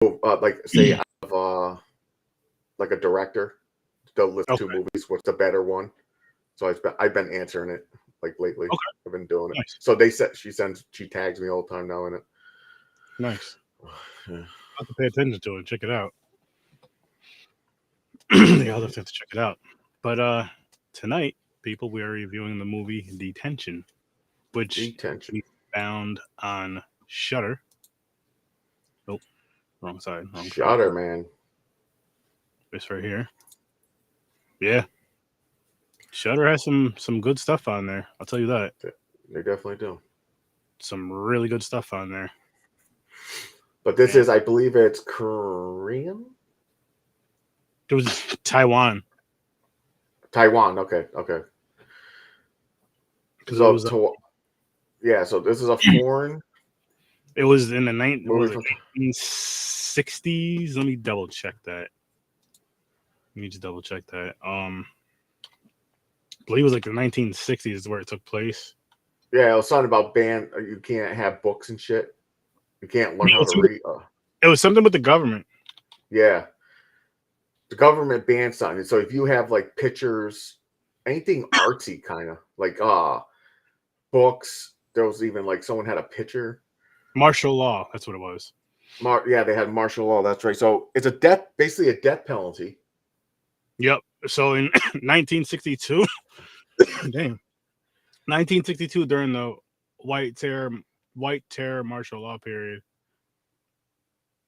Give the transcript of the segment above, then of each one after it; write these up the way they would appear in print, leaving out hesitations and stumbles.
like say out of like a director, they'll list two movies. What's the better one? So I've been answering it like lately. Okay. I've been doing it. Nice. So she tags me all the time now in it. Nice. Yeah. I'll have to pay attention to it. Check it out. Yeah, I'll have to check it out. But tonight, people, we are reviewing the movie Detention, which we found on Shudder. Oh, wrong side. Shudder, man. This right here. Yeah. Shudder has some good stuff on there. I'll tell you that. They definitely do. Some really good stuff on there. But this is, I believe it's Korean? It was Taiwan. Okay. So, so this is a foreign. It was in the 1960s. Let me double check that. I believe it was like the 1960s is where it took place. Yeah, it was something about you can't have books and shit. You can't learn how to read. It was something with the government. Yeah. The government banned something. So if you have like pictures, anything artsy kind of, like books, there was even like someone had a picture. Martial law, that's what it was. Yeah, they had martial law, that's right. So it's basically a death penalty. Yep. So in 1962, 1962, during the White Terror martial law period,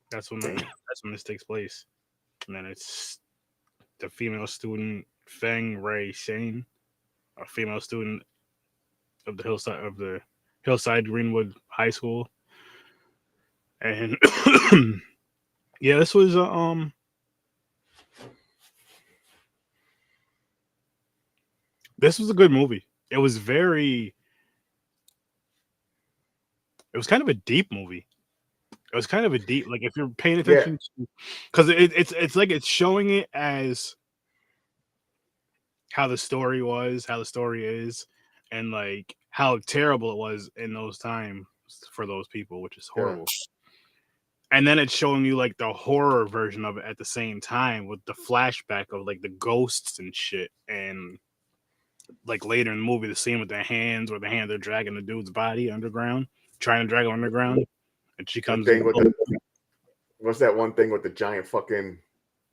that's when this takes place. And then it's the female student Feng Ray Shane, a female student of the Hillside Greenwood High School, and yeah, this was a good movie. It was kind of a deep movie. It was kind of a deep, like if you're paying attention to, because it's like it's showing it as how the story is, and like how terrible it was in those times for those people, which is horrible. And then it's showing you like the horror version of it at the same time with the flashback of like the ghosts and shit, and like later in the movie, the scene with their hands, where the hands are dragging the dude's body underground, trying to drag him underground. And she comes in. What's that one thing with the giant fucking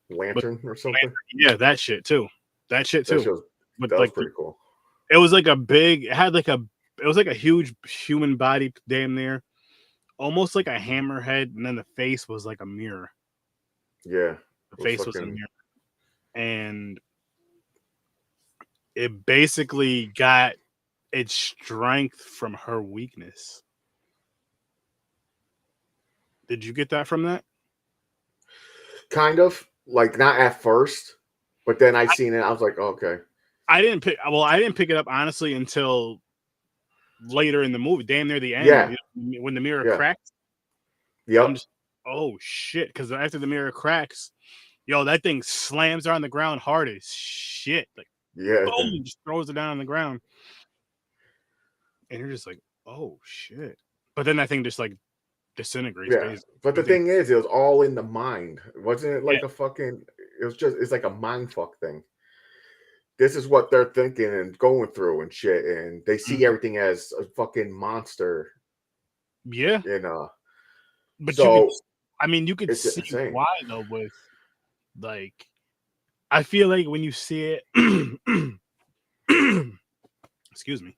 lantern or something? Yeah, that shit too. But that was pretty cool. It was like it was like a huge human body, damn near, almost like a hammerhead, and then the face was like a mirror. Yeah, the face was a mirror, and it basically got its strength from her weakness. Did you get that from that? Kind of, like not at first, but then I seen it. I was like, oh, okay. I didn't pick it up honestly until later in the movie, damn near the end. Yeah. When the mirror cracks. Yep. Oh shit! Because after the mirror cracks, that thing slams her on the ground hard as shit. Like, boom, just throws her down on the ground, and you're just like, oh shit! But then that thing just like disintegrates. Yeah, but the thing is, it was all in the mind. Wasn't it like a fucking? It's like a mind fuck thing. This is what they're thinking and going through and shit, and they see everything as a fucking monster. Yeah, but so you could see why though. With like, I feel like when you see it, excuse me.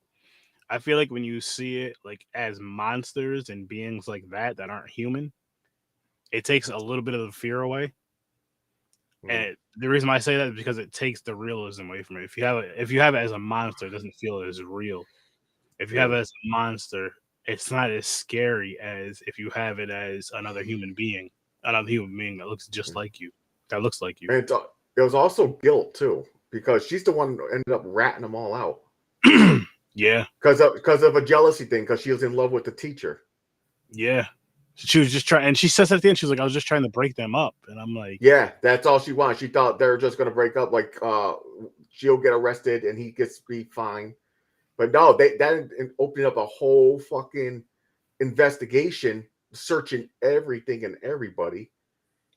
I feel like when you see it like as monsters and beings like that aren't human, it takes a little bit of the fear away. And the reason why I say that is because it takes the realism away from it. If you have it as a monster, it doesn't feel as real. If you have it as a monster, it's not as scary as if you have it as another human being that looks just like you, that looks like you. And it was also guilt too, because she's the one who ended up ratting them all out. Yeah, because of a jealousy thing, because she was in love with the teacher. Yeah, she was just trying, and she says at the end, she's like, "I was just trying to break them up," and I'm like, "Yeah, that's all she wants." She thought they were just going to break up, like she'll get arrested and he gets to be fine. But no, that opened up a whole fucking investigation, searching everything and everybody.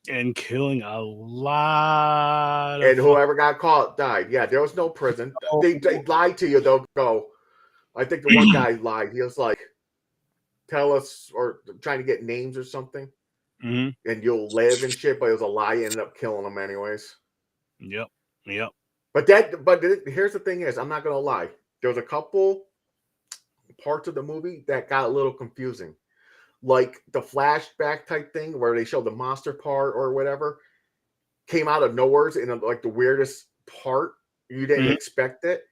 and killing a lot of And whoever got caught died. Yeah, there was no prison. They lied to you. They'll go. I think the one guy lied. He was like, tell us, or trying to get names or something, and you'll live and shit, but it was a lie. You ended up killing them anyways. Yep. But here's the thing is, I'm not going to lie. There was a couple parts of the movie that got a little confusing. Like the flashback type thing where they show the monster part or whatever came out of nowhere in like the weirdest part. You didn't expect it.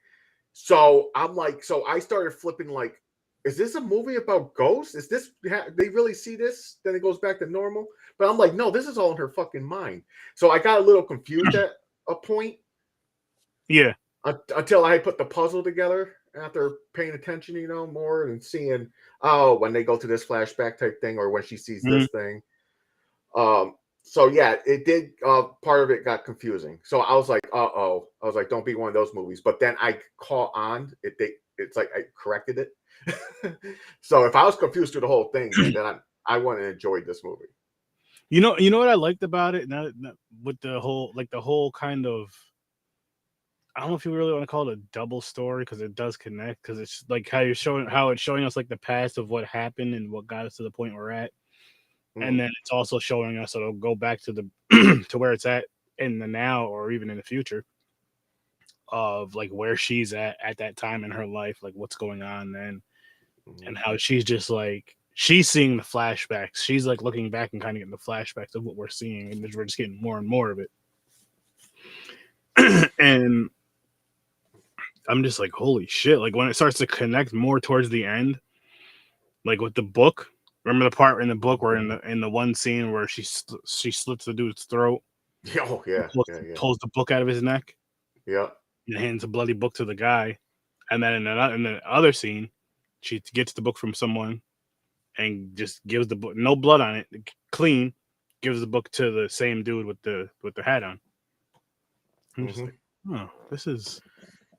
So I'm like, so I started flipping like, is this a movie about ghosts? Is this, they really see this? Then it goes back to normal. But I'm like, no, this is all in her fucking mind. So I got a little confused at a point. Yeah. Until I put the puzzle together after paying attention, more and seeing, oh, when they go to this flashback type thing or when she sees this thing. So yeah, it did. Part of it got confusing. So I was like, I was like, don't be one of those movies. But then I caught on. It's like I corrected it. So if I was confused through the whole thing, then I wouldn't have enjoyed this movie. You know what I liked about it? Not with the whole kind of, I don't know if you really want to call it a double story because it does connect, because it's like how it's showing us like the past of what happened and what got us to the point we're at. And then it's also showing us it'll go back to the to where it's at in the now or even in the future of like where she's at that time in her life, like what's going on then, and how she's just like she's seeing the flashbacks. She's like looking back and kind of getting the flashbacks of what we're seeing, and we're just getting more and more of it. And I'm just like, holy shit! Like when it starts to connect more towards the end, like with the book. Remember the part in the book where in the one scene where she slits the dude's throat? Oh yeah, pulls the book out of his neck. Yeah, and hands a bloody book to the guy, and then in the other scene, she gets the book from someone and just gives the book, no blood on it, clean, gives the book to the same dude with the hat on. I'm just like, oh, this is.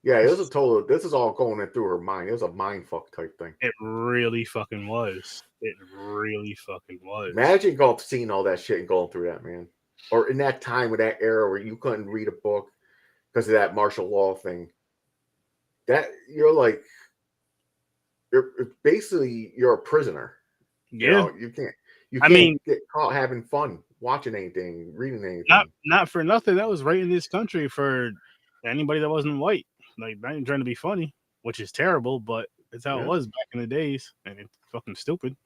Yeah, it was a total. This is all going in through her mind. It was a mind fuck type thing. It really fucking was. It really fucking was. Imagine seeing all that shit and going through that, man. Or in that time, with that era where you couldn't read a book because of that martial law thing. That you're basically a prisoner. Yeah, you can't get caught having fun, watching anything, reading anything. Not for nothing. That was right in this country for anybody that wasn't white. Like, not even trying to be funny, which is terrible, but it's how it was back in the days, and it's fucking stupid.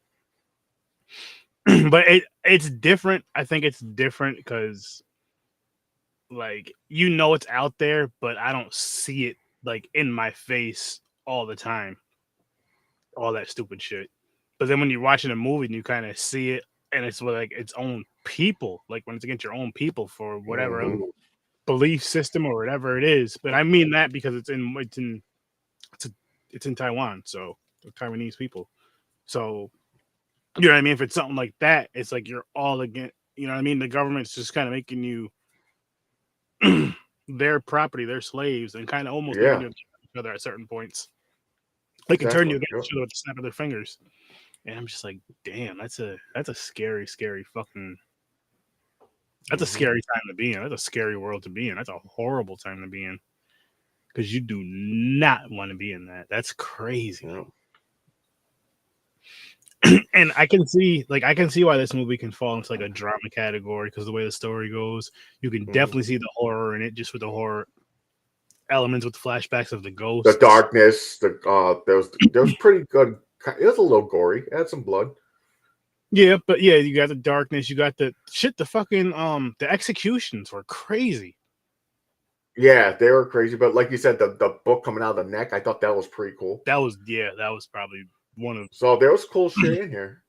But it's different. I think it's different because, like, it's out there, but I don't see it like in my face all the time. All that stupid shit. But then when you're watching a movie and you kind of see it, and it's like its own people, like when it's against your own people for whatever belief system or whatever it is. But I mean that because it's in Taiwan, so the Taiwanese people. So you know what I mean? If it's something like that, it's like you're all against. You know what I mean? The government's just kind of making you their property, their slaves, and kind of almost making you each other at certain points. They can turn you against each other with the snap of their fingers. And I'm just like, damn, that's a scary, scary fucking. That's a scary time to be in. That's a scary world to be in. That's a horrible time to be in. Because you do not want to be in that. That's crazy. No. And I can see why this movie can fall into like a drama category because the way the story goes, you can definitely see the horror in it, just with the horror elements with the flashbacks of the ghosts, the darkness. There was pretty good. It was a little gory. It had some blood. Yeah, but yeah, you got the darkness. You got the shit. The fucking the executions were crazy. Yeah, they were crazy. But like you said, the book coming out of the neck, I thought that was pretty cool. That was probably one of. So there was cool shit in here.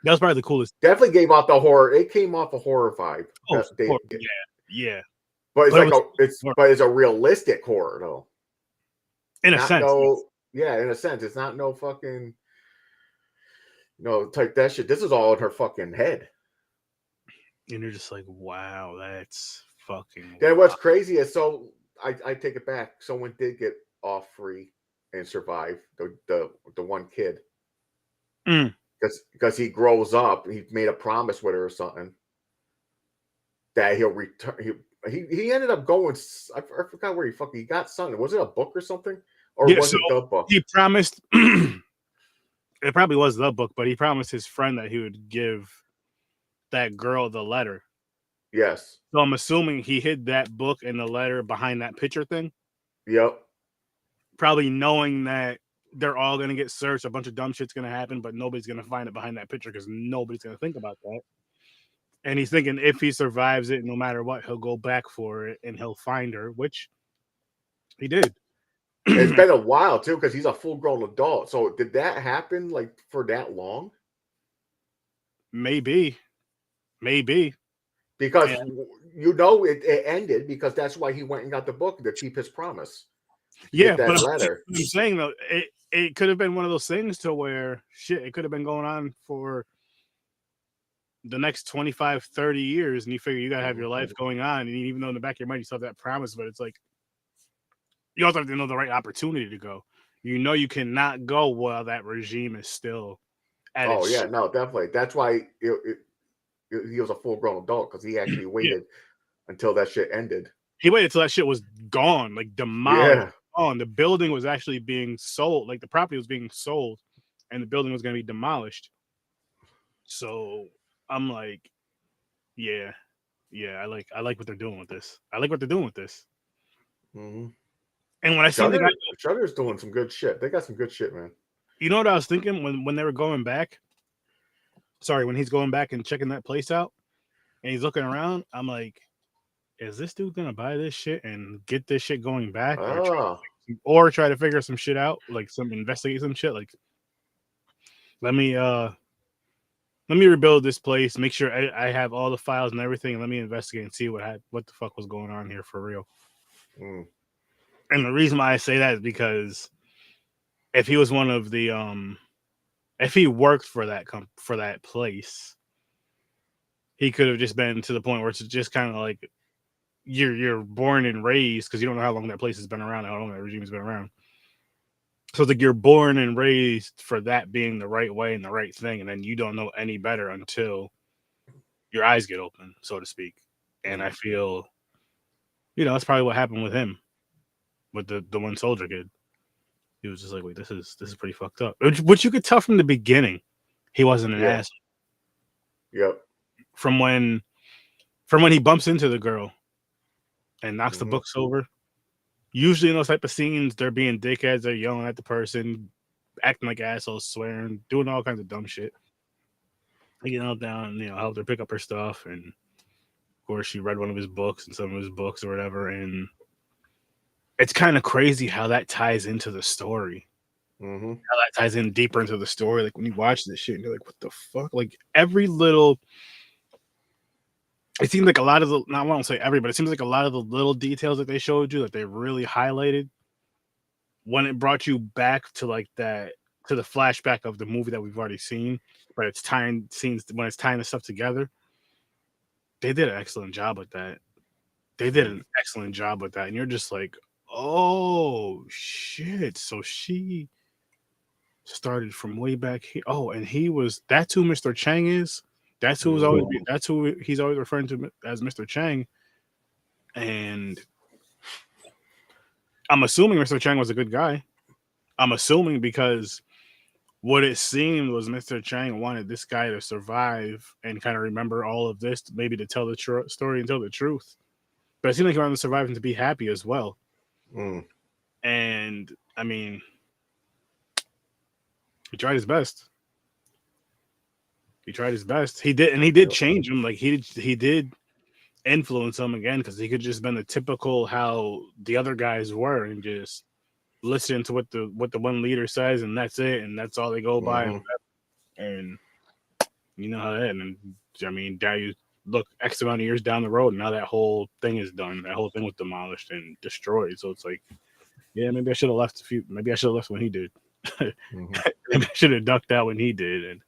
That was probably the coolest. Definitely gave off the horror. It came off a horror vibe. Oh, yeah. But it's a realistic horror though. In a sense. In a sense, it's not no fucking. Type that shit. This is all in her fucking head. And you're just like, wow, that's fucking. Then what's crazy is, so I take it back. Someone did get off free and survive. The one kid. Because he grows up, he made a promise with her or something. that he'll return. He ended up going. I forgot where he got something. Was it a book or something, or Yeah, was so it the book? he promised. It probably was the book, but he promised his friend that he would give that girl the letter. Yes. So I'm assuming he hid that book and the letter behind that picture thing. Yep. Probably knowing that they're all gonna get searched, a bunch of dumb shit's gonna happen, but nobody's gonna find it behind that picture because nobody's gonna think about that. And he's thinking if he survives it, no matter what, he'll go back for it and he'll find her, which he did. It's been a while too, because he's a full-grown adult. So did that happen like for that long? Maybe. Because And it ended because that's why he went and got the book to keep his promise. yeah, Get but that letter. I'm saying though, it could have been one of those things to where shit, it could have been going on for the next 25, 30 years, and you figure you gotta have your life going on, and even though in the back of your mind you still have that promise, but it's like you also have to know the right opportunity to go. You know you cannot go while that regime is still at Oh its yeah, no, definitely. That's why he was a full-grown adult, because he actually yeah. waited until that shit ended. He waited till that shit was gone, like demolished. Yeah. On the building was actually being sold, like the property was being sold, and the building was going to be demolished. So I'm like, yeah, I like what they're doing with this. I like what they're doing with this. Mm-hmm. And when I see the guy, Shudder's doing some good shit. They got some good shit, man. you know what I was thinking when they were going back. Sorry, when he's going back and checking that place out, and he's looking around, I'm like, is this dude gonna buy this shit and get this shit going back, or try to figure some shit out, like investigate some shit, like let me rebuild this place, make sure I have all the files and everything, and let me investigate and see what the fuck was going on here for real. Mm. And the reason why I say that is because if he was one of the if he worked for that place, he could have just been to the point where it's just kind of like you're born and raised, because you don't know how long that place has been around, how long that regime has been around. So it's like you're born and raised for that being the right way and the right thing, and then you don't know any better until your eyes get open, so to speak. And I feel, that's probably what happened with him, with the one soldier kid. He was just like, wait, this is pretty fucked up. Which you could tell from the beginning, he wasn't an asshole. Yep. From when he bumps into the girl and knocks the books over. Usually in those type of scenes, they're being dickheads, they're yelling at the person, acting like assholes, swearing, doing all kinds of dumb shit. They get all down, help her pick up her stuff, and of course she read one of his books and some of his books or whatever, and it's kind of crazy how that ties into the story. Mm-hmm. How that ties in deeper into the story. Like when you watch this shit and you're like, what the fuck? Like every little, it seems like a lot of the, I won't say every, but it seems like a lot of the little details that they showed you that they really highlighted when it brought you back to like that, to the flashback of the movie that we've already seen, but it's tying scenes, when it's tying the stuff together. They did an excellent job with that. And you're just like, oh shit. So she started from way back here. Oh, and that's who Mr. Chang is. That's who he's always referring to as Mr. Chang. And I'm assuming Mr. Chang was a good guy. I'm assuming because what it seemed was Mr. Chang wanted this guy to survive and kind of remember all of this, maybe to tell the story and tell the truth. But it seemed like he wanted to survive and to be happy as well. Mm. And I mean, he tried his best. He did change him. Like he did influence him again, because he could just been the typical how the other guys were and just listen to what the one leader says, and that's it, and that's all they go by. And you know how that. And I mean, now you look X amount of years down the road, and now that whole thing is done. That whole thing was demolished and destroyed. So it's like, yeah, maybe I should have left maybe I should have left when he did. Maybe I should have ducked out when he did and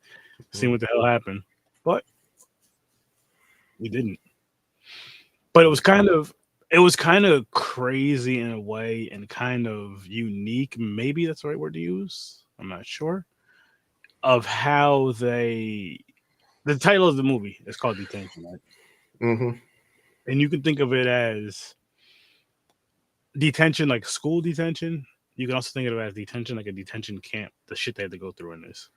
seen what the hell happened. But he didn't. But it was kind of crazy in a way, and kind of unique. Maybe that's the right word to use. I'm not sure. Of how the title of the movie is called Detention, right? Mm-hmm. And you can think of it as detention, like school detention. You can also think of it as detention, like a detention camp. The shit they had to go through in this.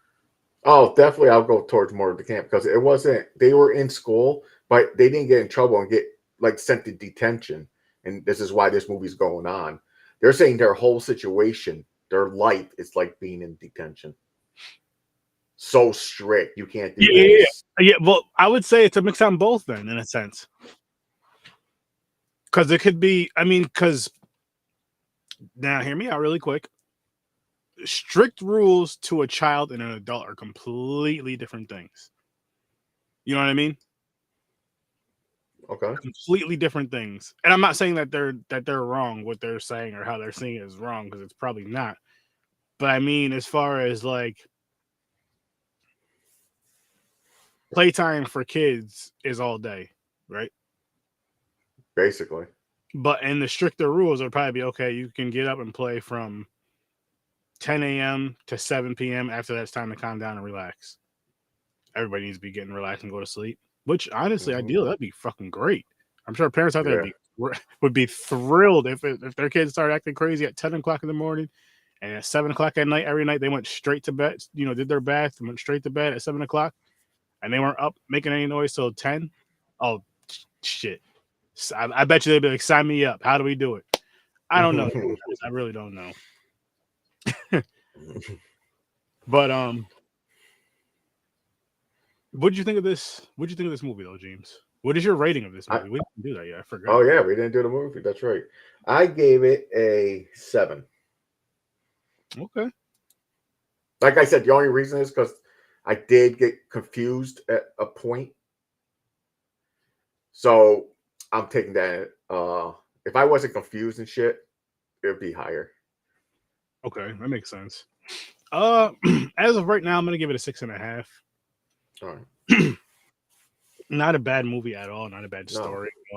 Oh, definitely, I'll go towards more of the camp because it wasn't. They were in school, but they didn't get in trouble and get like sent to detention. And this is why this movie's going on. They're saying their whole situation, their life, is like being in detention. So strict, you can't do this. Yeah. Well, I would say it's a mix on both then, in a sense, because it could be. I mean, because now hear me out really quick. Strict rules to a child and an adult are completely different things. You know what I mean? Okay. Completely different things. And I'm not saying that they're wrong. What they're saying or how they're saying it is wrong, because it's probably not. But I mean, as far as like playtime for kids is all day, right? Basically. But in the stricter rules, it'll probably be okay. You can get up and play from 10 a.m. to 7 p.m. After that's time to calm down and relax. Everybody needs to be getting relaxed and go to sleep. Which honestly, ideally, that'd be fucking great. I'm sure parents out there would be thrilled if their kids started acting crazy at 10 o'clock in the morning, and at 7 o'clock at night, every night they went straight to bed. You know, did their bath and went straight to bed at 7 o'clock, and they weren't up making any noise till 10. Oh shit! I bet you they'd be like, "Sign me up." How do we do it? I don't know. I really don't know. But what did you think of this? What did you think of this movie, though, James? What is your rating of this movie? We didn't do that yet. I forgot. Oh yeah, we didn't do the movie. That's right. I gave it a 7. Okay. Like I said, the only reason is because I did get confused at a point. So I'm taking that. If I wasn't confused and shit, it would be higher. Okay, that makes sense. As of right now, I'm gonna give it a 6.5. All right. Not a bad movie at all. Not a bad story at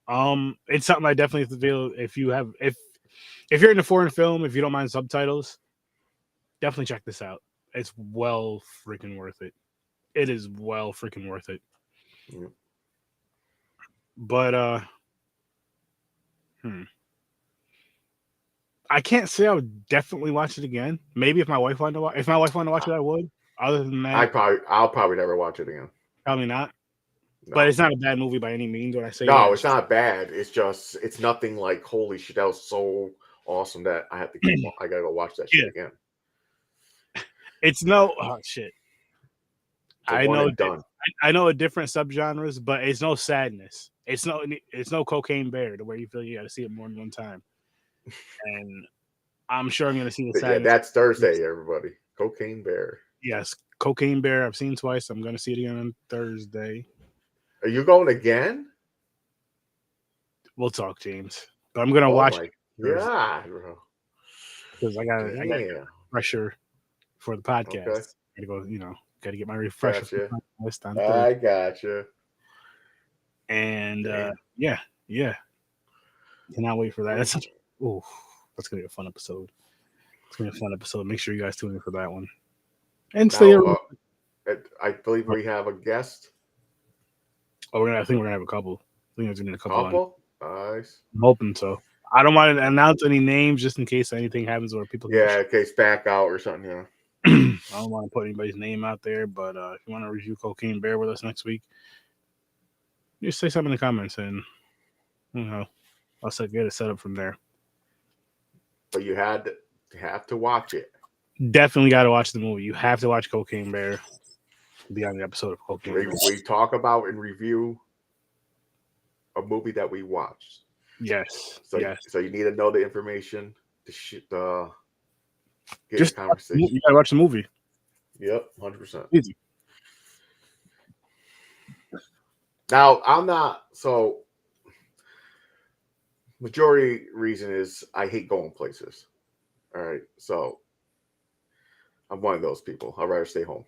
all. It's something I definitely feel if you're into foreign film, if you don't mind subtitles, definitely check this out. It's well freaking worth it. It is well freaking worth it. Yeah. But I can't say I would definitely watch it again. Maybe if my wife wanted to watch, it, I would. Other than that, I'll probably never watch it again. Probably not. No. But it's not a bad movie by any means. When I say no, it's not bad. It's just it's nothing like holy shit. That was so awesome that I have to. I gotta go watch that shit again. It's no shit. I know a different subgenres, but it's no sadness. It's no Cocaine Bear to where you feel you got to see it more than one time. And I'm sure I'm gonna see the sadness. Yeah, that's Thursday, everybody. Cocaine Bear. Yes, Cocaine Bear. I've seen twice. I'm gonna see it again on Thursday. Are you going again? We'll talk, James. But I'm gonna watch it. Yeah, bro. Because I got pressure for the podcast. Okay. Gotta go. Got to get my refresher. Gotcha. I gotcha. And yeah. Cannot wait for that. That's gonna be a fun episode. It's gonna be a fun episode. Make sure you guys tune in for that one. And stay. I believe we have a guest. Oh, I think we're gonna have a couple. I think there's gonna be a couple. Nice. I'm hoping so. I don't want to announce any names just in case anything happens where people. Yeah, in case back out or something. Yeah. I don't want to put anybody's name out there, but if you want to review Cocaine Bear with us next week, just say something in the comments, and I'll get it set up from there. But you have to watch it. Definitely got to watch the movie. You have to watch Cocaine Bear. Be on the episode of Cocaine Bear. We talk about and review a movie that we watched. Yes. So you need to know the information to get just the conversation. You gotta watch the movie. Yep, 100%. Easy. Now I'm not majority reason is I hate going places. All right, so I'm one of those people. I'd rather stay home.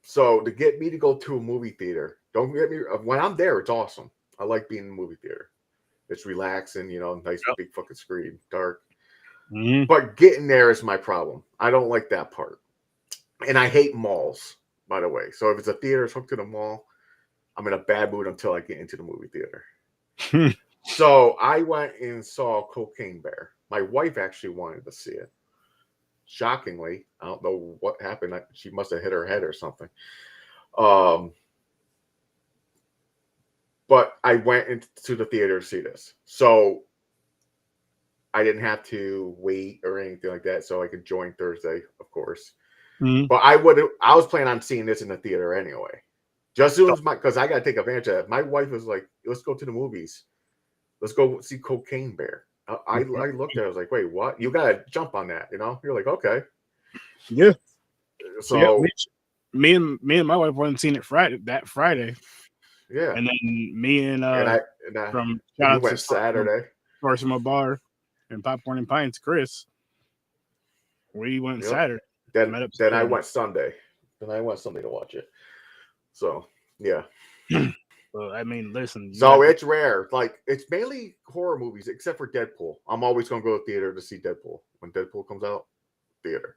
So to get me to go to a movie theater, don't get me when I'm there, it's awesome. I like being in the movie theater. It's relaxing, nice big fucking screen, dark. Mm-hmm. But getting there is my problem. I don't like that part. And I hate malls, by the way. So if it's a theater, it's hooked to the mall. I'm in a bad mood until I get into the movie theater. So I went and saw Cocaine Bear. My wife actually wanted to see it. Shockingly, I don't know what happened. She must have hit her head or something. But I went into the theater to see this. So I didn't have to wait or anything like that. So I could join Thursday, of course. Mm-hmm. But I was planning on seeing this in the theater anyway. Just as soon as because I got to take advantage of it. My wife was like, let's go to the movies. Let's go see Cocaine Bear. I looked at it, I was like, wait, what? You got to jump on that, you know? You're like, okay. Yeah. So yeah, me and my wife went and seen it that Friday. Yeah. And then me and from you went Saturday. From a bar and Popcorn and Pints, Chris. We went Saturday. Then I went Sunday. Then I went Sunday to watch it. So yeah. Well, I mean, listen. So it's rare. Like it's mainly horror movies, except for Deadpool. I'm always gonna go to theater to see Deadpool when Deadpool comes out. Theater.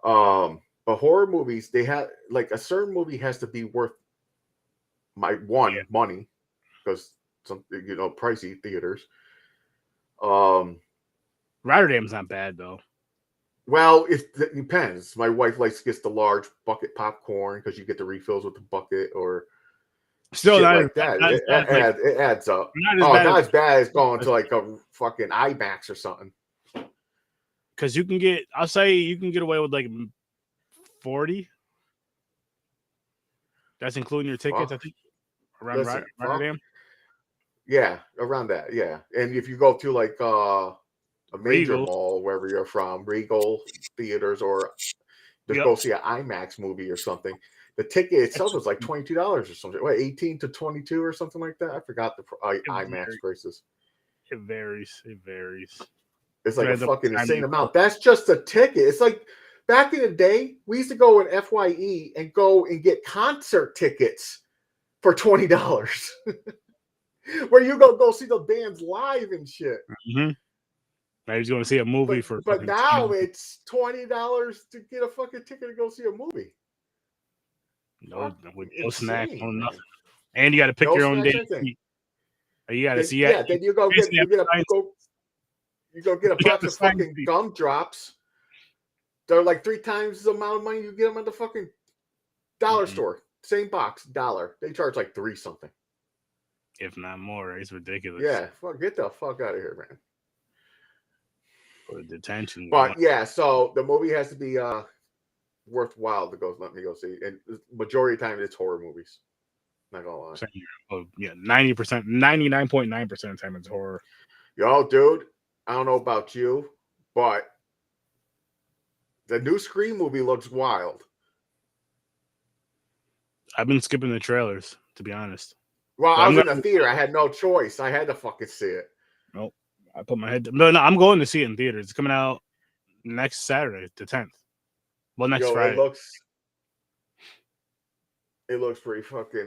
But horror movies, they have like a certain movie has to be worth money because some pricey theaters. Rotterdam's not bad though. Well, it depends. My wife gets the large bucket popcorn because you get the refills with the bucket or still shit not like that. It adds up. Not as bad as going to like a fucking IMAX or something. Because you can get, I'll say you can get away with like 40. That's including your tickets, I think. Around Rotterdam. Yeah, around that. Yeah, and if you go to like a major mall, wherever you're from, Regal theaters, or just go see an IMAX movie or something, the ticket itself is like $22 or something. What, 18 to 22 or something like that? I forgot the IMAX prices. It varies. It's like a fucking insane amount. That's just a ticket. It's like back in the day, we used to go in FYE and go and get concert tickets for $20. Where you go see the bands live and shit. Mm-hmm. I was going to see a movie but now it's $20 to get a fucking ticket to go see a movie. No snacks, no nothing. And you got to pick your own day. You got to see. Yeah, then you go get a box of fucking gumdrops. They're like 3 times the amount of money you get them at the fucking dollar store. Same box, $1. They charge like $3 something. If not more, it's ridiculous. Yeah, get the fuck out of here, man. For detention. But yeah, so the movie has to be worthwhile to let me go see. And the majority of the time it's horror movies. Not gonna lie. Oh yeah, 90%, 99.9% of the time it's horror. Yo, dude, I don't know about you, but the new Scream movie looks wild. I've been skipping the trailers, to be honest. Well, I was in the theater. I had no choice. I had to fucking see it. Nope. I put my head. No, I'm going to see it in theaters. It's coming out next Saturday, the 10th. Well, next Friday. It looks pretty fucking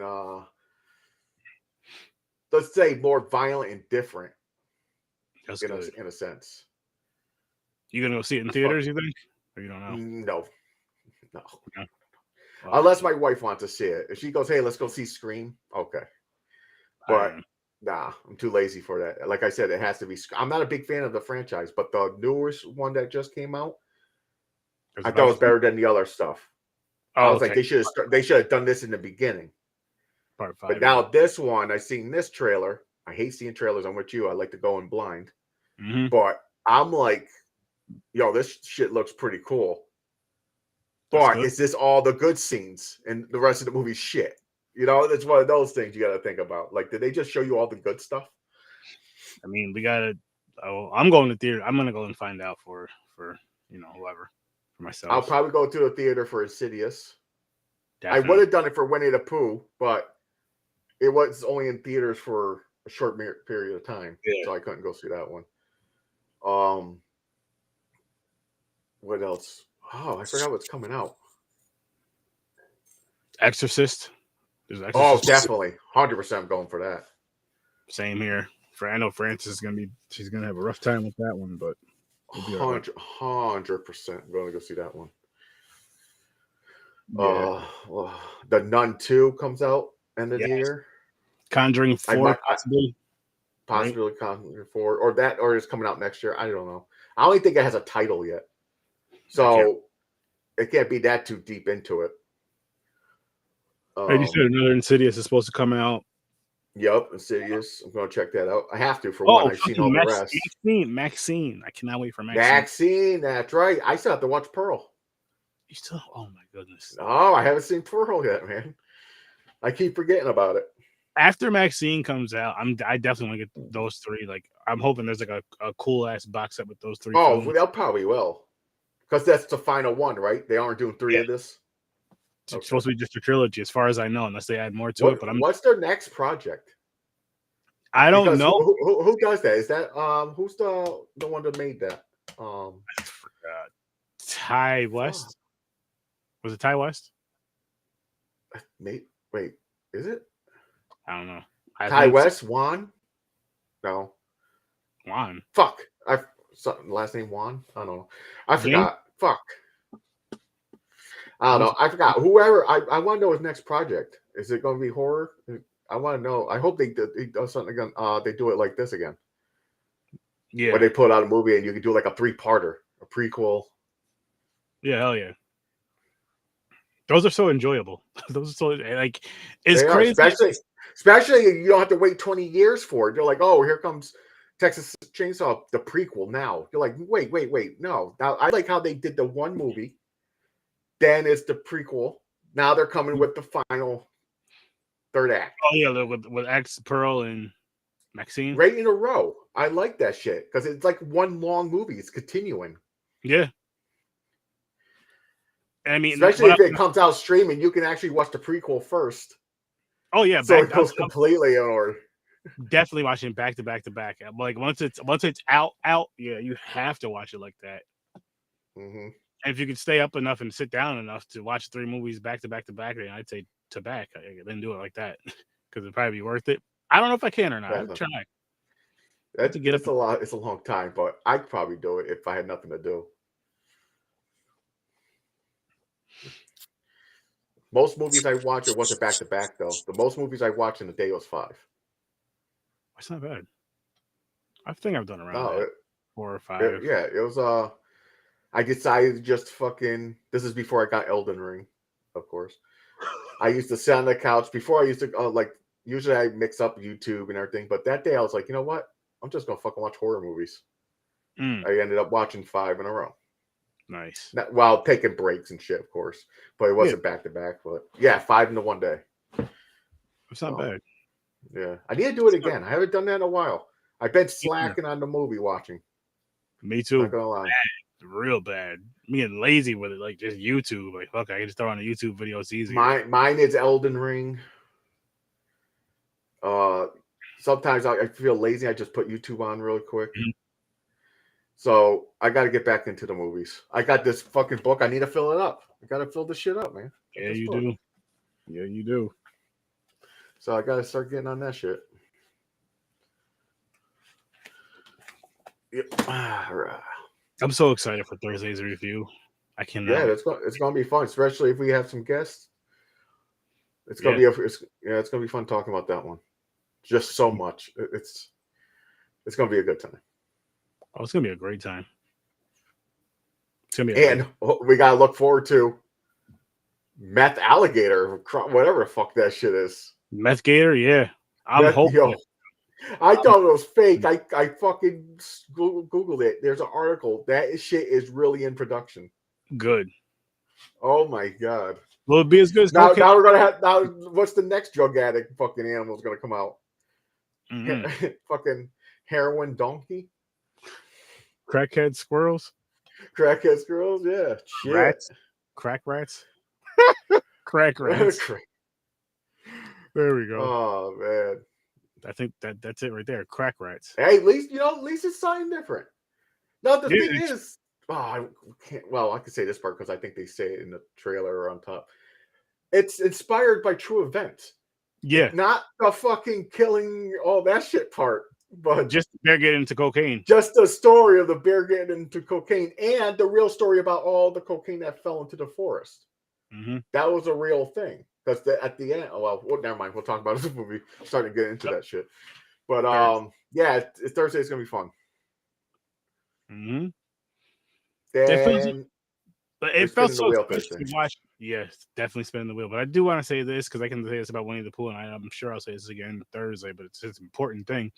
let's say more violent and different. That's in a sense. You gonna go see it in theaters, you think? Or you don't know? No. Well, unless my wife wants to see it. If she goes, hey, let's go see Scream, okay. But nah, I'm too lazy for that. Like I said, it has to be. I'm not a big fan of the franchise, but the newest one that just came out, I thought it was better than the other stuff. I was like, they should have done this in the beginning. Part 5. But now this one, I seen this trailer. I hate seeing trailers. I'm with you. I like to go in blind. Mm-hmm. But I'm like, yo, this shit looks pretty cool. But is this all the good scenes and the rest of the movie's shit? You know, it's one of those things you got to think about. Like, did they just show you all the good stuff? I mean, we got to. I'm going to theater. I'm going to go and find out for whoever, for myself. I'll probably go to the theater for Insidious. Definitely. I would have done it for Winnie the Pooh, but it was only in theaters for a short period of time, so I couldn't go see that one. What else? Oh, I forgot what's coming out. Exorcist. Oh, definitely, 100% going for that. Same here. I know Frances is she's gonna have a rough time with that one, but 100% going to go see that one. Yeah. The Nun 2 comes out end of the year. Conjuring 4, possibly. Possibly Conjuring 4, or that, or it's coming out next year. I don't know. I don't think it has a title yet, so it can't be that too deep into it. And you said another Insidious is supposed to come out. Yep, Insidious. I'm going to check that out. I have to, for one. I've seen all the rest. Maxine. I cannot wait for Maxine, that's right. I still have to watch Pearl. You still? Oh my goodness. Oh, I haven't seen Pearl yet, man. I keep forgetting about it. After Maxine comes out, I definitely want to get those 3. Like, I'm hoping there's like a cool ass box set with those 3. Oh, films. They'll probably will, because that's the final one, right? They aren't doing 3 of this. It's supposed to be just a trilogy, as far as I know, unless they add more to it. But what's their next project? I don't know. Who does that? Is that who's the one that made that? I forgot. Ty West. Was it Ty West? Wait, is it? I don't know. Ty West, Juan? No. Juan. Fuck. Last name Juan? I don't know. I forgot. Fuck. I don't know. I forgot. Whoever. I want to know his next project. Is it going to be horror? I want to know. I hope he does something again. They do it like this again. Yeah. Where they put out a movie and you can do like a 3-parter, a prequel. Yeah, hell yeah. Those are so enjoyable. Those are so like it's crazy. Especially you don't have to wait 20 years for it. You're like, oh, here comes Texas Chainsaw, the prequel now. You're like, wait. No. Now I like how they did the one movie. Then it's the prequel. Now they're coming with the final 3rd act. Oh yeah, with X, Pearl, and Maxine. Right in a row. I like that shit because it's like one long movie. It's continuing. Yeah. I mean, especially if it comes out streaming, you can actually watch the prequel first. Oh yeah, so it goes completely in order. Definitely watching back to back to back. Like once it's out, yeah, you have to watch it like that. Mm-hmm. And if you can stay up enough and sit down enough to watch 3 movies back to back to back, then I'd say to back. Then do it like that because it'd probably be worth it. I don't know if I can or not. I'd try. It's a lot. It's a long time, but I'd probably do it if I had nothing to do. Most movies I watch, it wasn't back to back though. The most movies I watched in a day was 5. That's not bad. I think I've done around 4 or 5. It was I decided to just fucking. This is before I got Elden Ring, of course. I used to sit on the couch before I used to like. Usually I mix up YouTube and everything, but that day I was like, you know what? I'm just gonna fucking watch horror movies. I ended up watching 5 in a row. Nice. While taking breaks and shit, of course, but it wasn't back to back. But yeah, 5 in the one day. It's not bad. Yeah, I need to do it again. I haven't done that in a while. I've been slacking on the movie watching. Me too. Not gonna lie. Bad. Real bad. Me getting lazy with it, like just YouTube. Like, fuck, I can just throw on a YouTube video. It's easier. Mine is Elden Ring. Sometimes I feel lazy. I just put YouTube on really quick. Mm-hmm. So I got to get back into the movies. I got this fucking book. I need to fill it up. I got to fill this shit up, man. Yeah, you do. Yeah, you do. So I got to start getting on that shit. Yep. I'm so excited for Thursday's review. I cannot. Yeah, it's going to be fun, especially if we have some guests. It's going to be it's going to be fun talking about that one. Just so much. It's going to be a good time. Oh, it's going to be a great time. It's going to be and we got to look forward to Meth Alligator, whatever the fuck that shit is. Meth Gator, yeah. I'm hoping. I thought it was fake. I fucking Googled it. There's an article. That shit is really in production. Good. Oh my god. Will it be as good as now we're gonna have what's the next drug addict fucking animal is gonna come out? Mm-hmm. Fucking heroin donkey? Crackhead squirrels? Crackhead squirrels, yeah. Shit. Rats? Crack rats? Crack rats. There we go. Oh man. I think that's it right there. Crack rats. Hey, at least it's something different. No, the thing is, I can't. Well, I can say this part because I think they say it in the trailer or on top. It's inspired by true events. Yeah, not the fucking killing all that shit part, but just the bear getting into cocaine. Just the story of the bear getting into cocaine and the real story about all the cocaine that fell into the forest. Mm-hmm. That was a real thing. because at the end, well, never mind. We'll talk about this movie. Starting to get into that shit. But yeah, Thursday is gonna be fun. Mm-hmm. Then But we're it felt spinning the so wheel special Thursday. to watch. Yes, definitely spinning the wheel. But I do want to say this because I can say this about Winnie the Pooh, and I'm sure I'll say this again Thursday. But it's an important thing.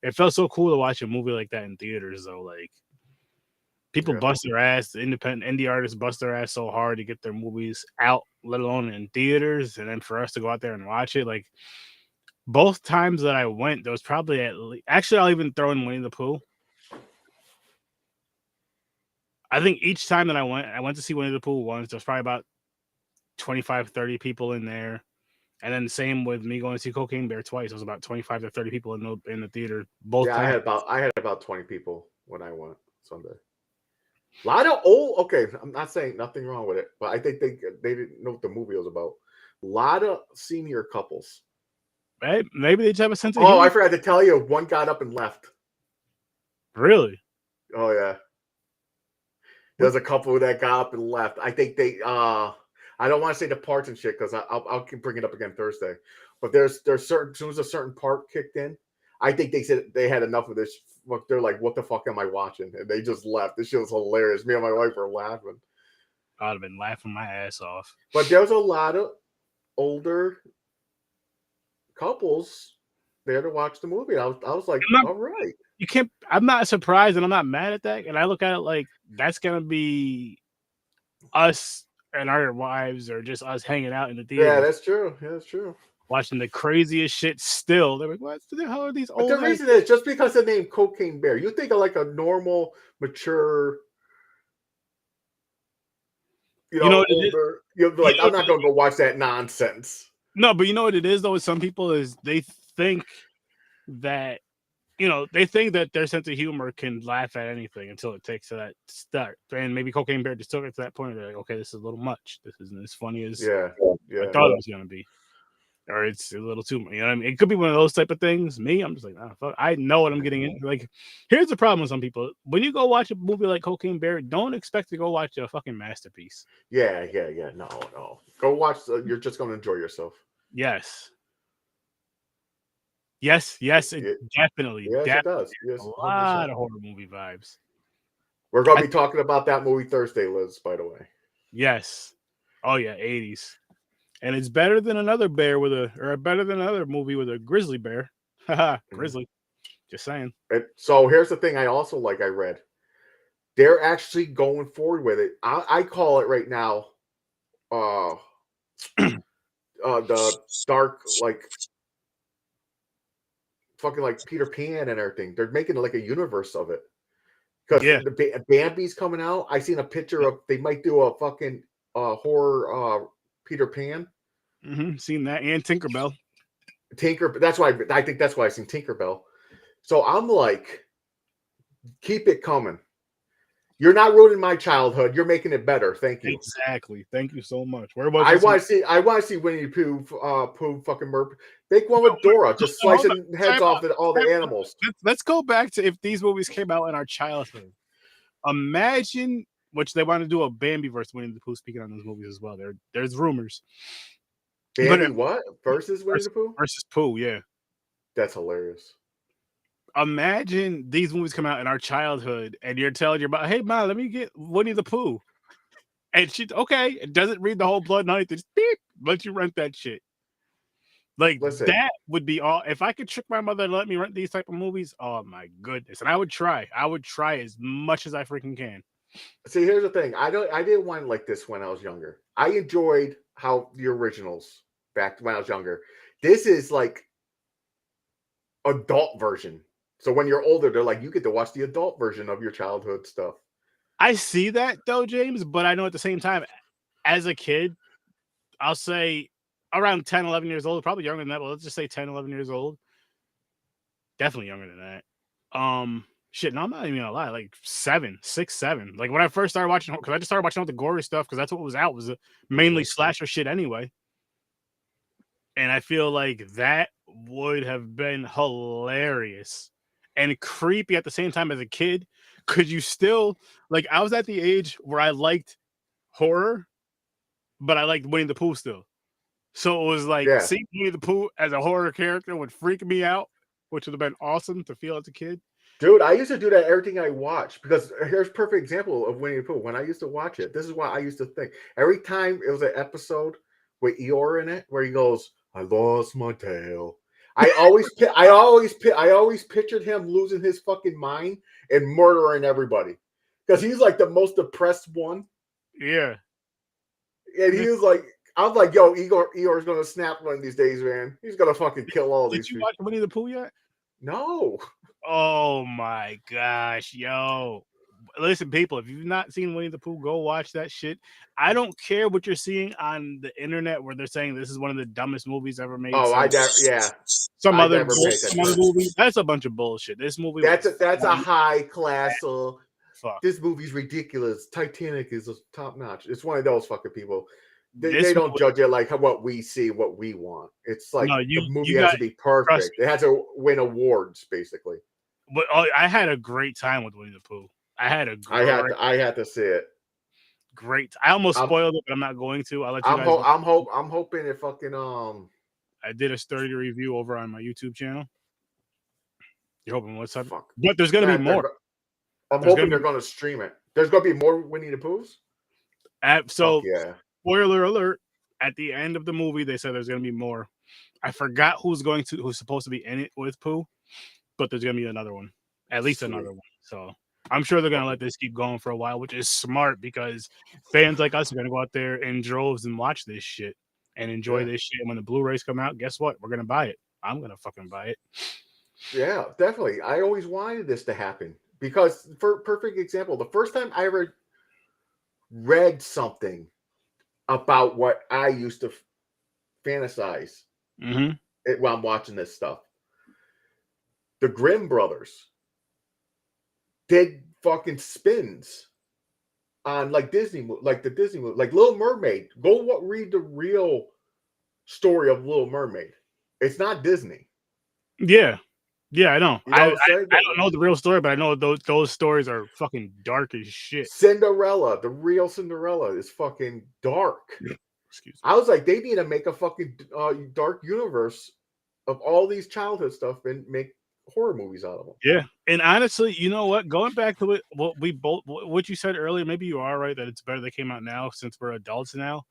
It felt so cool to watch a movie like that in theaters, though. Like people bust their ass, independent indie artists bust their ass so hard to get their movies out, let alone in theaters, and then for us to go out there and watch it, like both times that I went, there was probably at least. Actually, I'll even throw in Winnie the Pooh. I think each time that I went to see Winnie the Pooh once. There was probably about 25, 30 people in there. And then the same with me going to see Cocaine Bear twice. It was about 25 to 30 people in the theater both times. I had about 20 people when I went Sunday. A lot of old. Okay, I'm not saying nothing wrong with it, but I think they didn't know what the movie was about. A lot of senior couples. Right? Maybe they just have a sense of humor. Oh, I forgot to tell you, one got up and left. Really? Oh yeah. There's a couple that got up and left. I think they I don't want to say the parts and shit because I'll bring it up again Thursday. But there's certain, as soon as a certain part kicked in, I think they said they had enough of this. They're like, what the fuck am I watching? And they just left. This shit was hilarious. Me and my wife were laughing. I'd have been laughing my ass off. But there was a lot of older couples there to watch the movie. I was like, all right. You can't. I'm not surprised, and I'm not mad at that. And I look at it like that's gonna be us and our wives, or just us hanging out in the theater. Yeah, that's true. Yeah, that's true. Watching the craziest shit. Still, they're like, "What the hell are these old?" But the reason is just because the name Cocaine Bear, you think of like a normal, mature, older. You're like, I'm not gonna go watch that nonsense. No, but you know what it is though. With some people, is they think that. They think that their sense of humor can laugh at anything until it takes to that start. And maybe Cocaine Bear just took it to that point. They're like, okay, this is a little much. This isn't as funny as I thought it was going to be. Or it's a little too much. You know what I mean? It could be one of those type of things. Me, I'm just like, fuck. I know what I'm getting into. Like, here's the problem with some people. When you go watch a movie like Cocaine Bear, don't expect to go watch a fucking masterpiece. Yeah. No. Go watch. You're just going to enjoy yourself. Yes. Yes, it definitely. Yes, definitely. it does. Yes, a lot of horror movie vibes. We're going to be talking about that movie Thursday, Liz, by the way. Yes. Oh, yeah, 80s. And it's better than another bear better than another movie with a grizzly bear. Haha, grizzly. Just saying. So here's the thing I also like I read. They're actually going forward with it. I call it right now the dark, like, fucking like Peter Pan and everything. They're making like a universe of it. Because the Bambi's coming out. I seen a picture of they might do a fucking horror Peter Pan. Seen that, and Tinkerbell. That's why I think that's why I seen Tinkerbell. So I'm like, keep it coming. You're not ruining my childhood. You're making it better. Thank you. Exactly. Thank you so much. I want to see Winnie Pooh fucking murder. Make one with Dora, just slicing heads off all the animals. Let's go back to if these movies came out in our childhood. Imagine, which they want to do a Bambi versus Winnie the Pooh. Speaking on those movies as well, there's rumors. Bambi what versus Winnie the Pooh? Versus Pooh, yeah. That's hilarious. Imagine these movies come out in our childhood, and you're telling your mom, "Hey, mom, let me get Winnie the Pooh," and she's okay. It doesn't read the whole plot, and anything. Just beep, let you rent that shit. Like, listen, that would be all. If I could trick my mother to let me rent these type of movies, oh my goodness! And I would try. I would try as much as I freaking can. See, here's the thing. I didn't want like this when I was younger. I enjoyed how the originals back when I was younger. This is like adult version. So when you're older, they're like, you get to watch the adult version of your childhood stuff. I see that though, James, but I know at the same time, as a kid, I'll say around 10, 11 years old, probably younger than that, but let's just say 10, 11 years old. Definitely younger than that. Shit, no, I'm not even gonna lie, like 6, 7. Like when I first started watching, because I just started watching all the gory stuff, because that's what was out, was mainly slasher shit anyway. And I feel like that would have been hilarious and creepy at the same time as a kid. Could you still, like, I was at the age where I liked horror, but I liked Winnie the Pooh still. So it was like Yeah. seeing Winnie the Pooh as a horror character would freak me out, which would have been awesome to feel as a kid. Dude, I used to do that everything I watch because here's a perfect example of Winnie the Pooh. When I used to watch it, this is what I used to think. Every time it was an episode with Eeyore in it, where he goes, "I lost my tail." I always pictured him losing his fucking mind and murdering everybody because he's like the most depressed one, Yeah. and he was like, I was like, "Yo, Eeyore's gonna snap one of these days, man. He's gonna fucking kill all Did these you people." watch Winnie the Pooh yet? No. Oh my gosh, yo. Listen, people, if you've not seen Winnie the Pooh, go watch that shit. I don't care what you're seeing on the internet where they're saying this is one of the dumbest movies ever made. Oh, Some I other never paid attention. movie. That's a bunch of bullshit. This movie That's was a high class. fuck. This movie's ridiculous. Titanic is top notch. It's one of those fucking people. They This don't movie, judge it like what we see, what we want. It's like no, the movie you has got to be trust perfect. me. It has to win awards, basically. But I had a great time with Winnie the Pooh. I had a great, I had to see it. great. I almost spoiled it, but I'm not going to. I'll let you guys. I'm hoping it fucking I did a sturdy review over on my YouTube channel. You're hoping what's up? Fuck. But there's gonna be more. I'm hoping they're gonna stream it. There's gonna be more Winnie the Poohs. So yeah. Spoiler alert! At the end of the movie, they said there's gonna be more. I forgot who's supposed to be in it with Pooh, but there's gonna be another one, at least another one. So I'm sure they're gonna let this keep going for a while, which is smart because fans like us are gonna go out there in droves and watch this shit and enjoy this shit. And when the Blu-rays come out, guess what? We're gonna buy it. I'm gonna fucking buy it. Yeah, definitely. I always wanted this to happen because, for perfect example, the first time I ever read something about what I used to fantasize while I'm watching this stuff, the Grimm brothers did fucking spins on like Disney, like the Disney movie, like Little Mermaid. Go read the real story of Little Mermaid. It's not Disney. Yeah. Yeah, I know. You know I don't know the real story, but I know those stories are fucking dark as shit. Cinderella, the real Cinderella, is fucking dark. Excuse me. I was like, they need to make a fucking dark universe of all these childhood stuff and make horror movies out of them. Yeah, and honestly, you know what? Going back to it, what you said earlier, maybe you are right that it's better they came out now since we're adults now.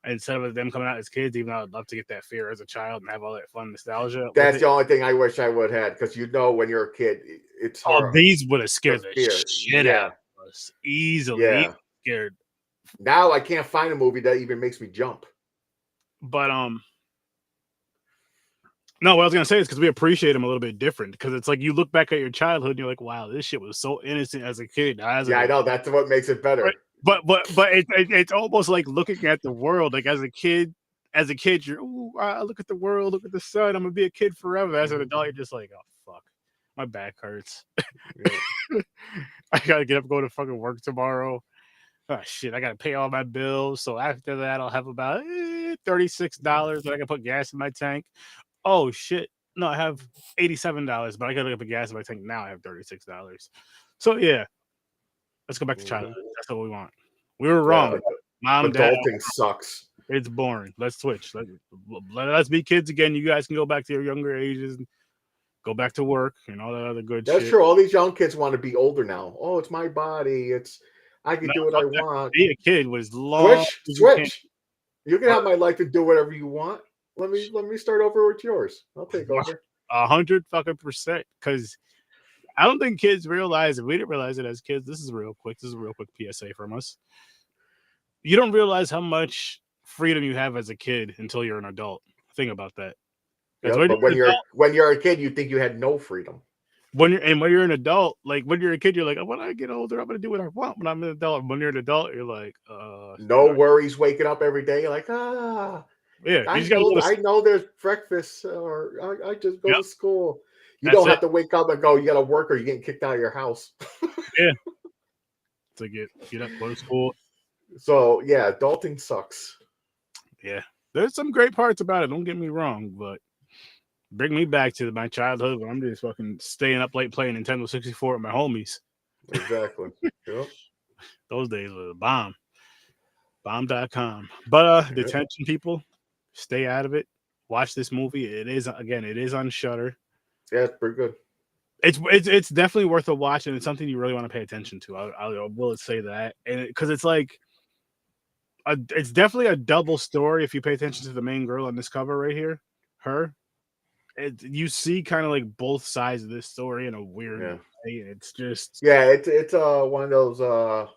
Instead of them coming out as kids, even though I'd love to get that fear as a child and have all that fun nostalgia. That's the only thing I wish I would have had, because when you're a kid, it's hard. These would have scared the shit out of us easily. Yeah. Scared. Now I can't find a movie that even makes me jump. But no, what I was gonna say is because we appreciate them a little bit different. Because it's like you look back at your childhood and you're like, wow, this shit was so innocent as a kid. I know, that's what makes it better. Right? But it's almost like looking at the world. Like as a kid, you're look at the world, look at the sun. I'm gonna be a kid forever. As an adult, you're just like, oh fuck, my back hurts. I gotta get up, go to fucking work tomorrow. Oh shit, I gotta pay all my bills. So after that, I'll have about $36 that I can put gas in my tank. Oh shit, no, I have $87, but I gotta put gas in my tank now. I have $36. So yeah. Let's go back to childhood. That's what we want. We were wrong. Mom, Dad, adulting sucks. It's boring. Let's switch. Let us be kids again. You guys can go back to your younger ages and go back to work and all that other good shit. That's true. All these young kids want to be older now. Oh, it's my body. I can do what I want. Being a kid was long. Switch. You can have my life and do whatever you want. Let me start over with yours. I'll take over. 100% because I don't think kids realize it. We didn't realize it as kids. This is a real quick PSA from us. You don't realize how much freedom you have as a kid until you're an adult. Think about that. Yeah, but when you're a kid, you think you had no freedom. When you're an adult, like when you're a kid, you're like, oh, when I get older, I'm gonna do what I want. When I'm an adult, when you're an adult, you're like, no worries, waking up every day. You're like, yeah. I know there's breakfast, or I just go to school. You don't have to wake up and go, you got to work or you're getting kicked out of your house. Yeah. To get up, go to school. So, yeah, adulting sucks. Yeah. There's some great parts about it. Don't get me wrong, but bring me back to my childhood when I'm just fucking staying up late playing Nintendo 64 with my homies. Exactly. Yep. Those days were the bomb. Bomb.com. But Detention people, Stay out of it. Watch this movie. It is on Shudder. Yeah, it's pretty good. It's definitely worth a watch, and it's something you really want to pay attention to. I will say that, and because it's like it's definitely a double story if you pay attention to the main girl on this cover right here. Her, you see kind of like both sides of this story in a weird way. It's just it's one of those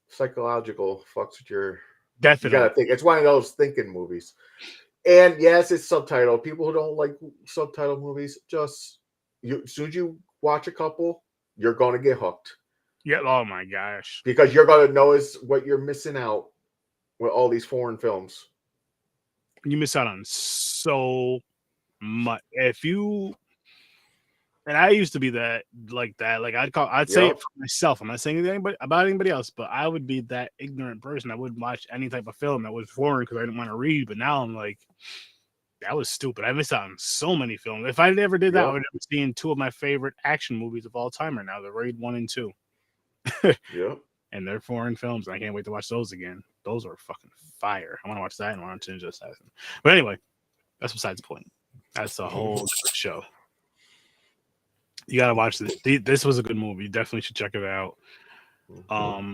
psychological fucks with your. definitely. You gotta think. It's one of those thinking movies. And yes, it's subtitled. People who don't like subtitle movies, as soon as you watch a couple, you're gonna get hooked. Yeah. Oh my gosh. Because you're gonna notice what you're missing out with all these foreign films. You miss out on so much. If you and I used to be like that. Like I'd say it for myself. I'm not saying anything about anybody else, but I would be that ignorant person. I wouldn't watch any type of film that was foreign because I didn't want to read. But now I'm like, that was stupid. I missed out on so many films. If I never did that, I would have seen two of my favorite action movies of all time right now: The Raid 1 and 2. Yeah. And they're foreign films. And I can't wait to watch those again. Those are fucking fire. I want to watch that and watch Ninja Assassin. But anyway, that's besides the point. That's a whole different show. You gotta watch this. This was a good movie. You definitely should check it out.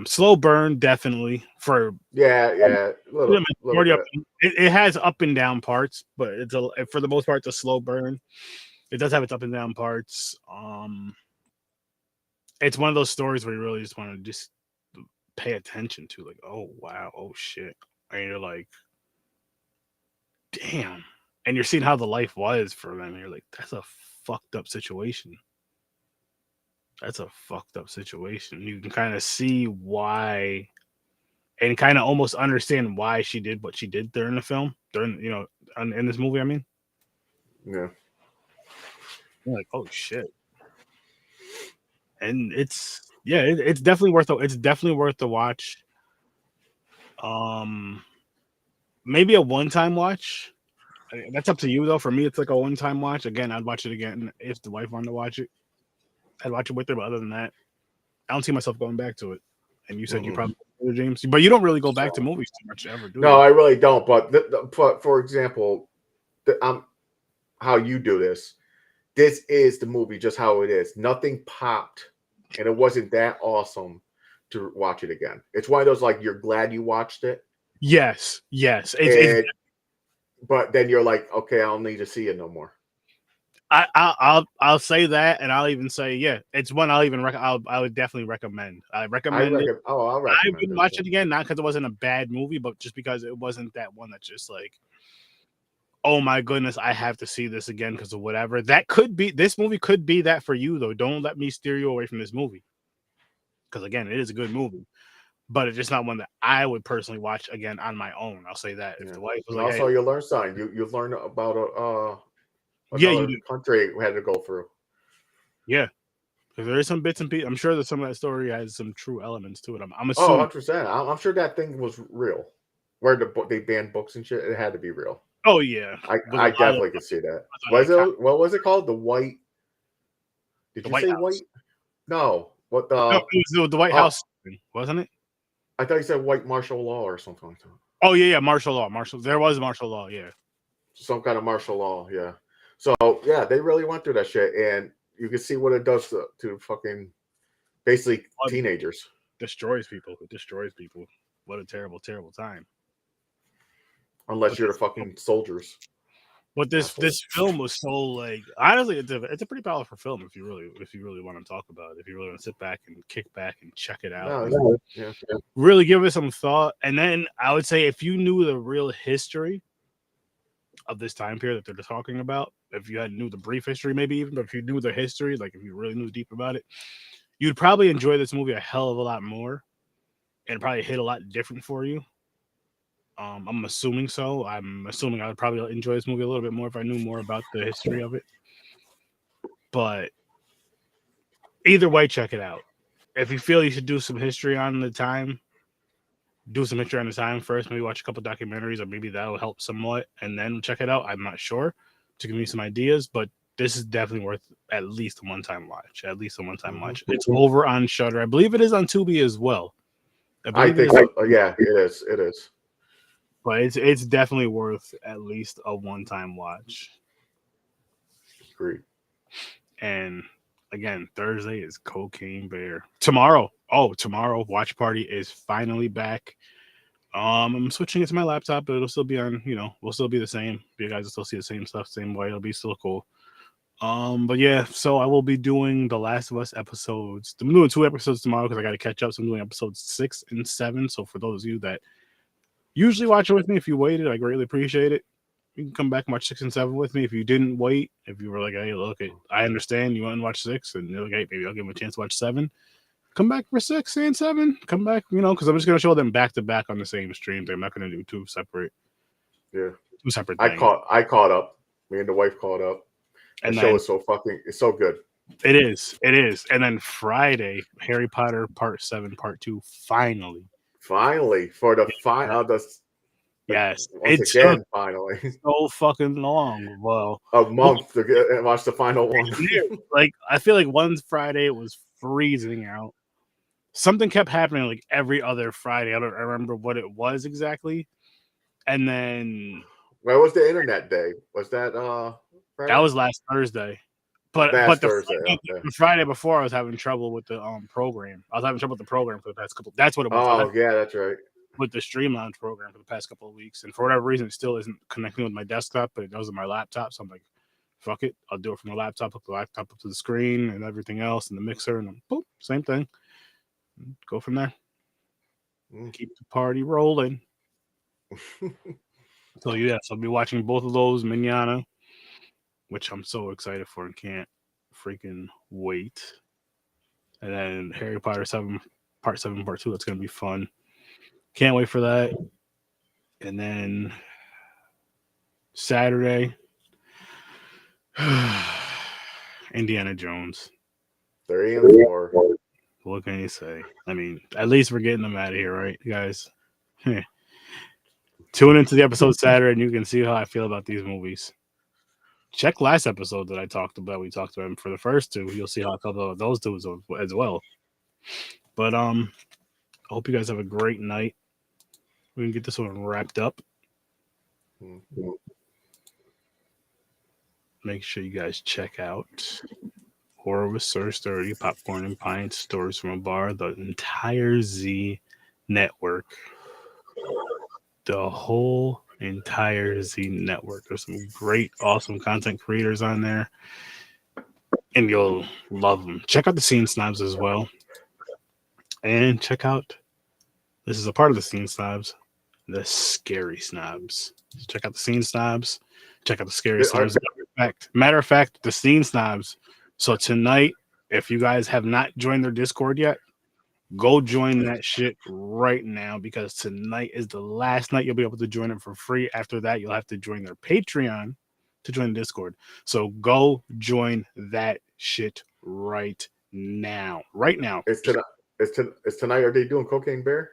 Slow burn, definitely. For little bit. It has up and down parts, but for the most part, it's a slow burn. It does have its up and down parts. It's one of those stories where you really just want to just pay attention to, like, oh wow, oh shit, and you're like, damn, and you're seeing how the life was for them. And you're like, that's a fucked up situation. That's a fucked up situation. You can kind of see why, and kind of almost understand why she did what she did during the film, in this movie. I mean, yeah, you're like, oh shit, and it's definitely worth the watch. Maybe a one-time watch. That's up to you though. For me, it's like a one-time watch. Again, I'd watch it again if the wife wanted to watch it. I'd watch it with her, but other than that, I don't see myself going back to it. And you said you probably do, James, but you don't really go back to movies too much ever, do you? No, I really don't. But for example, how you do this is the movie just how it is. Nothing popped, and it wasn't that awesome to watch it again. It's one of those like you're glad you watched it. Yes. But then you're like, okay, I don't need to see it no more. I'll say that, and I'll even say, it's one I would definitely recommend. I recommend it. I'll recommend I wouldn't watch it again, not because it wasn't a bad movie, but just because it wasn't that one that's just like, oh my goodness, I have to see this again because of whatever. This movie could be that for you though. Don't let me steer you away from this movie, because again, it is a good movie, but it's just not one that I would personally watch again on my own. I'll say that. If the wife was like, also, you learn something. You learn about country we had to go through. Yeah, because there is some bits and pieces. I'm sure that some of that story has some true elements to it. I'm assuming. 100%. I'm sure that thing was real. Where they banned books and shit, it had to be real. Oh yeah, I definitely could see that. What was it called? The White? Did you say White? No. What the? No, it was the White House, wasn't it? I thought you said white martial law or something like that. Oh yeah, martial law. There was martial law. Yeah, some kind of martial law. Yeah. So yeah, they really went through that shit, and you can see what it does to fucking basically teenagers. Destroys people. It destroys people. What a terrible, terrible time. Unless you're the fucking soldiers. But this film was so like, honestly, it's a pretty powerful film if you really want to talk about it. If you really want to sit back and kick back and check it out, really give it some thought. And then I would say if you knew the real history of this time period that they're talking about, if you knew the brief history, maybe even, but if you knew the history, like if you really knew deep about it, you'd probably enjoy this movie a hell of a lot more, and probably hit a lot different for you. I'm assuming so. I'm assuming I would probably enjoy this movie a little bit more if I knew more about the history of it. But either way, check it out. If you feel you should do some history on the time, do some history on the time first. Maybe watch a couple documentaries, or maybe that'll help somewhat, and then check it out. I'm not sure, to give me some ideas, but this is definitely worth at least a one-time watch. It's over on Shudder. I believe it is on Tubi as well. I think so. Yeah, it is. but it's definitely worth at least a one-time watch. Great. And again, Thursday is Cocaine Bear. Tomorrow, Watch Party is finally back. I'm switching it to my laptop, but it'll still be on. We'll still be the same. You guys will still see the same stuff, same way. It'll be still cool. But yeah, so I will be doing The Last of Us episodes. I'm doing 2 episodes tomorrow because I got to catch up. So I'm doing episodes 6 and 7. So for those of you that usually watch it with me, if you waited, I greatly appreciate it. You can come back and watch 6 and 7 with me. If you didn't wait, if you were like, hey, look, I understand you want to watch 6, and you're like, hey, maybe I'll give him a chance to watch 7. Come back for 6 and 7. Come back, because I'm just going to show them back to back on the same stream. I'm not going to do 2 separate. Yeah. 2 separate things. I caught up. Me and the wife caught up. The show is it's so good. It is. And then Friday, Harry Potter Part 7, Part 2, finally for the final. Yes, once again, finally. So fucking long. Well, a month to watch the final one. Like, I feel like one Friday it was freezing out. Something kept happening like every other Friday. I don't remember what it was exactly. And then where was the internet day? Was that Friday? That was last Thursday. But the Friday before I was having trouble with the program. I was having trouble with the program for the past couple. That's what it was. Oh, yeah, that's right. With the Stream Lounge program for the past couple of weeks. And for whatever reason, it still isn't connecting with my desktop, but it does with my laptop. So I'm like, fuck it. I'll do it from the laptop, hook the laptop up to the screen and everything else and the mixer, and then boom, same thing. Go from there. Keep the party rolling. So yes, I'll be watching both of those manana, which I'm so excited for and can't freaking wait. And then Harry Potter 7, Part 7, Part 2. That's gonna be fun. Can't wait for that. And then Saturday, Indiana Jones. 3 and 4. What can you say? I mean, at least we're getting them out of here, right, guys? Tune into the episode Saturday and you can see how I feel about these movies. Check last episode that I talked about. We talked about them for the first 2. You'll see how I felt about those 2 as well. But I hope you guys have a great night. We can get this one wrapped up. Make sure you guys check out Horror with Sir Sturdy, Popcorn and Pints, Stories from a Bar, the entire Z network. The whole entire Z network. There's some great, awesome content creators on there, and you'll love them. Check out the Scene Snobs as well. And check out, this is a part of the Scene Snobs, the Scary Snobs. Check out the Scene Snobs. Check out the Scary Snobs. Matter of fact, the Scene Snobs. So tonight, if you guys have not joined their Discord yet, go join that shit right now, because tonight is the last night you'll be able to join it for free. After that, you'll have to join their Patreon to join the Discord. So go join that shit right now. Right now. It's tonight. Are they doing Cocaine Bear?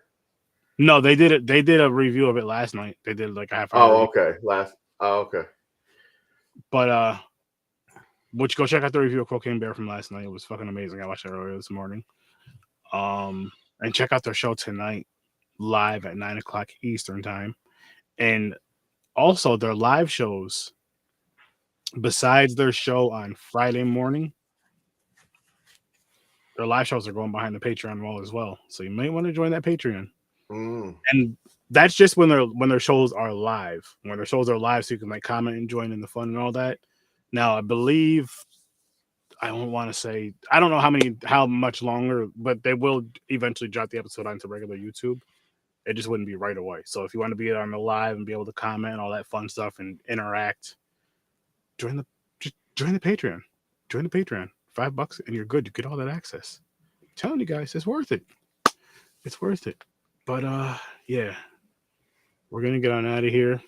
No, they did it. They did a review of it last night. They did like a half hour. Okay. But which go check out the review of Cocaine Bear from last night. It was fucking amazing. I watched it earlier this morning. And check out their show tonight live at 9:00 Eastern time. And also their live shows, besides their show on Friday morning, their live shows are going behind the Patreon wall as well. So you may want to join that Patreon. And that's just when their shows are live. When their shows are live, so you can like comment and join in the fun and all that. Now I believe, I don't want to say, I don't know how much longer, but they will eventually drop the episode onto regular YouTube. It just wouldn't be right away. So if you want to be on the live and be able to comment and all that fun stuff and interact, join the Patreon. Join the Patreon. $5 and you're good. You get all that access. I'm telling you guys, it's worth it. It's worth it. But yeah, we're gonna get on out of here.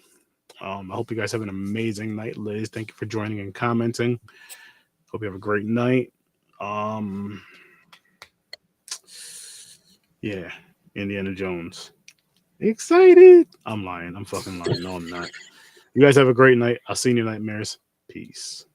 I hope you guys have an amazing night. Liz, thank you for joining and commenting. Hope you have a great night. Yeah, Indiana Jones. Excited. I'm lying. I'm fucking lying. No, I'm not. You guys have a great night. I'll see you in your nightmares. Peace.